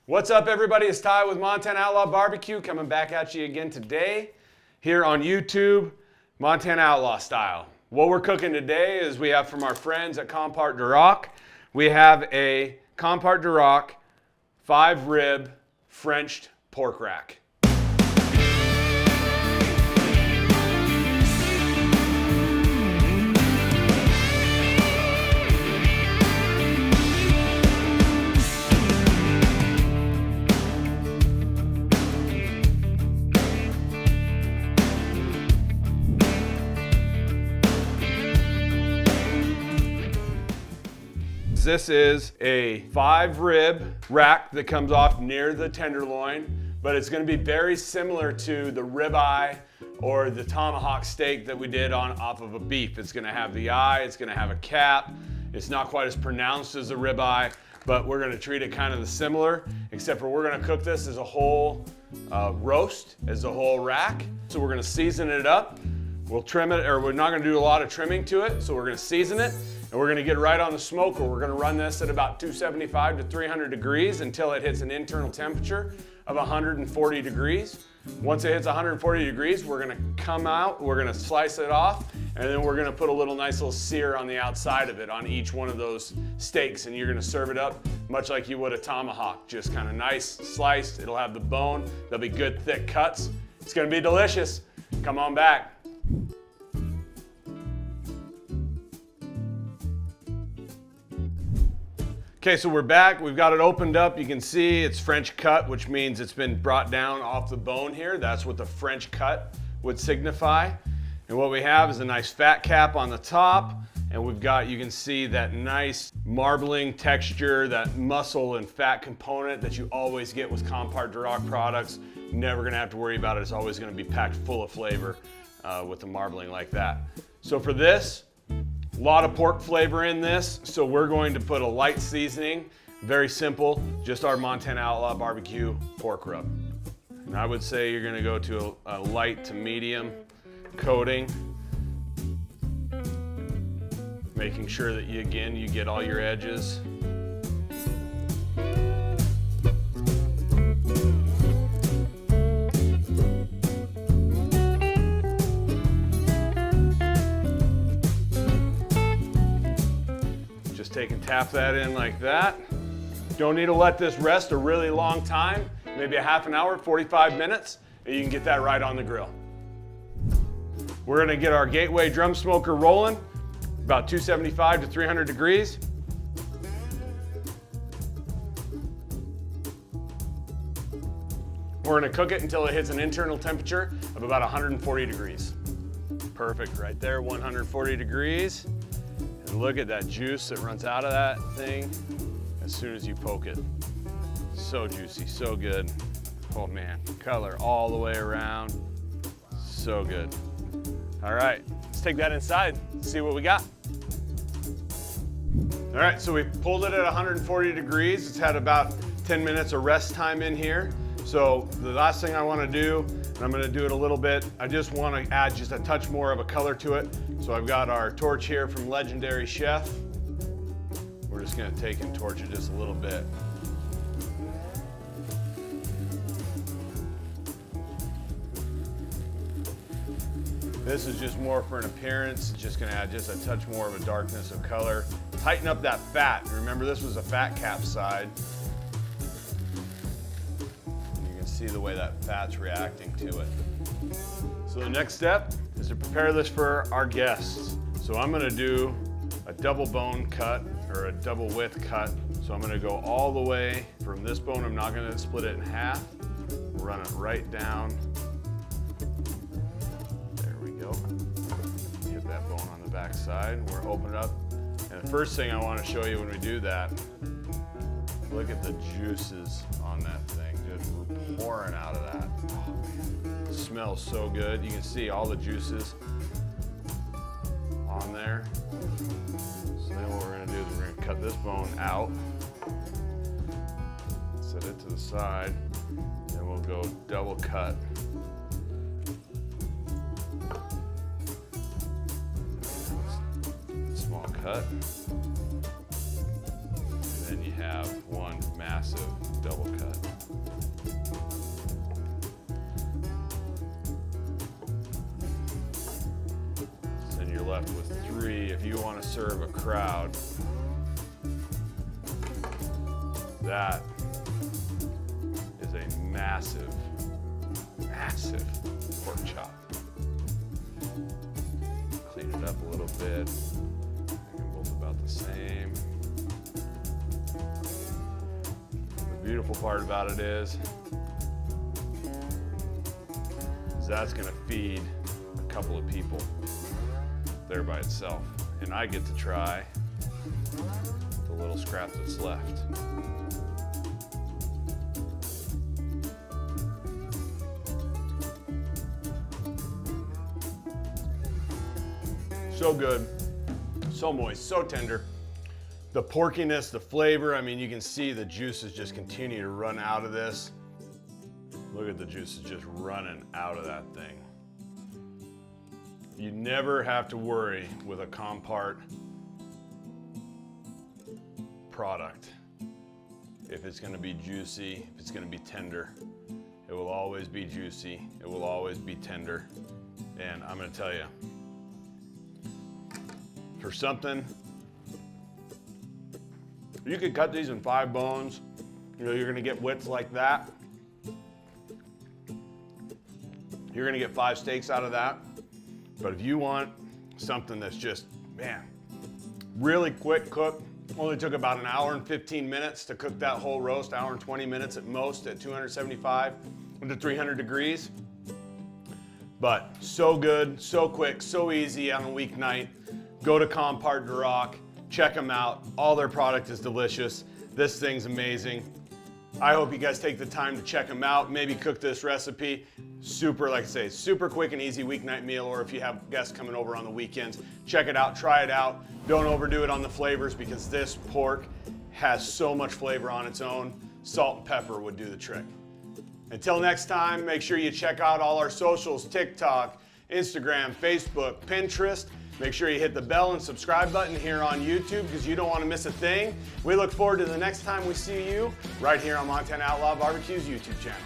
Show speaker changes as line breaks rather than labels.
What's up, everybody? It's Ty with Montana Outlaw BBQ coming back at you again today here on YouTube, Montana Outlaw style. What we're cooking today is we have from our friends at Compart Duroc. We have a Compart Duroc 5-rib Frenched pork rack. This is a 5-rib rack that comes off near the tenderloin, but it's going to be very similar to the ribeye or the tomahawk steak that we did off of a beef. It's going to have the eye, it's going to have a cap. It's not quite as pronounced as a ribeye, but we're going to treat it kind of similar, except for we're going to cook this as a whole roast, as a whole rack. So we're going to season it up. We'll trim it, or we're not going to do a lot of trimming to it, so we're going to season it. And we're gonna get right on the smoker. We're gonna run this at about 275 to 300 degrees until it hits an internal temperature of 140 degrees. Once it hits 140 degrees, we're gonna come out, we're gonna slice it off, and then we're gonna put a nice little sear on the outside of it on each one of those steaks, and you're gonna serve it up much like you would a tomahawk, just kind of nice sliced. It'll have the bone, there'll be good thick cuts. It's gonna be delicious. Come on back. Okay, so we're back. We've got it opened up. You can see it's French cut, which means it's been brought down off the bone here. That's what the French cut would signify. And what we have is a nice fat cap on the top. And we've got, you can see that nice marbling texture, that muscle and fat component that you always get with Compart Duroc products. Never gonna have to worry about it. It's always gonna be packed full of flavor with the marbling like that. So for this, a lot of pork flavor in this, so we're going to put a light seasoning, very simple, just our Montana Outlaw BBQ pork rub. And I would say you're gonna go to a light to medium coating, making sure that you get all your edges. Take and tap that in like that. Don't need to let this rest a really long time, maybe a half an hour, 45 minutes, and you can get that right on the grill. We're gonna get our Gateway drum smoker rolling, about 275 to 300 degrees. We're gonna cook it until it hits an internal temperature of about 140 degrees. Perfect, right there, 140 degrees. Look at that juice that runs out of that thing as soon as you poke it. So juicy, so good. Oh man, color all the way around. So good. All right, let's take that inside, see what we got. All right, so we pulled it at 140 degrees. It's had about 10 minutes of rest time in here. So the last thing I wanna do, and I'm gonna do it a little bit, I just wanna add just a touch more of a color to it. So I've got our torch here from Legendary Chef. We're just gonna take and torch it just a little bit. This is just more for an appearance. It's just gonna add just a touch more of a darkness of color. Tighten up that fat. Remember, this was a fat cap side. See the way that fat's reacting to it. So the next step is to prepare this for our guests. So I'm gonna do a double bone cut or a double width cut. So I'm gonna go all the way from this bone. I'm not gonna split it in half. Run it right down. There we go. Hit that bone on the back side. We're open it up. And the first thing I wanna show you when we do that, look at the juices on that thing. Just pouring out of that. Oh man, it smells so good. You can see all the juices on there. So then what we're gonna do is we're gonna cut this bone out, set it to the side, and we'll go double cut. Small cut. And then you have one massive double cut. So then you're left with 3 if you want to serve a crowd. That is a massive, massive pork chop. Clean it up a little bit. Make them both about the same. The beautiful part about it is that's gonna feed a couple of people there by itself. And I get to try the little scrap that's left. So good, so moist, so tender. The porkiness, the flavor, I mean, you can see the juices just continue to run out of this. Look at the juices just running out of that thing. You never have to worry with a Compart product if it's gonna be juicy, if it's gonna be tender. It will always be juicy, it will always be tender. And I'm gonna tell you, for something, you could cut these in 5 bones. You know, you're gonna get widths like that. You're gonna get 5 steaks out of that. But if you want something that's just, man, really quick cook, only took about 1 hour and 15 minutes to cook that whole roast, 1 hour and 20 minutes at most at 275 to 300 degrees. But so good, so quick, so easy on a weeknight. Go to Compart Duroc, check them out. All their product is delicious. This thing's amazing. I hope you guys take the time to check them out. Maybe cook this recipe. Super, like I say, super quick and easy weeknight meal, or if you have guests coming over on the weekends, check it out, try it out. Don't overdo it on the flavors because this pork has so much flavor on its own. Salt and pepper would do the trick. Until next time, make sure you check out all our socials, TikTok, Instagram, Facebook, Pinterest. Make sure you hit the bell and subscribe button here on YouTube because you don't want to miss a thing. We look forward to the next time we see you right here on Montana Outlaw BBQ's YouTube channel.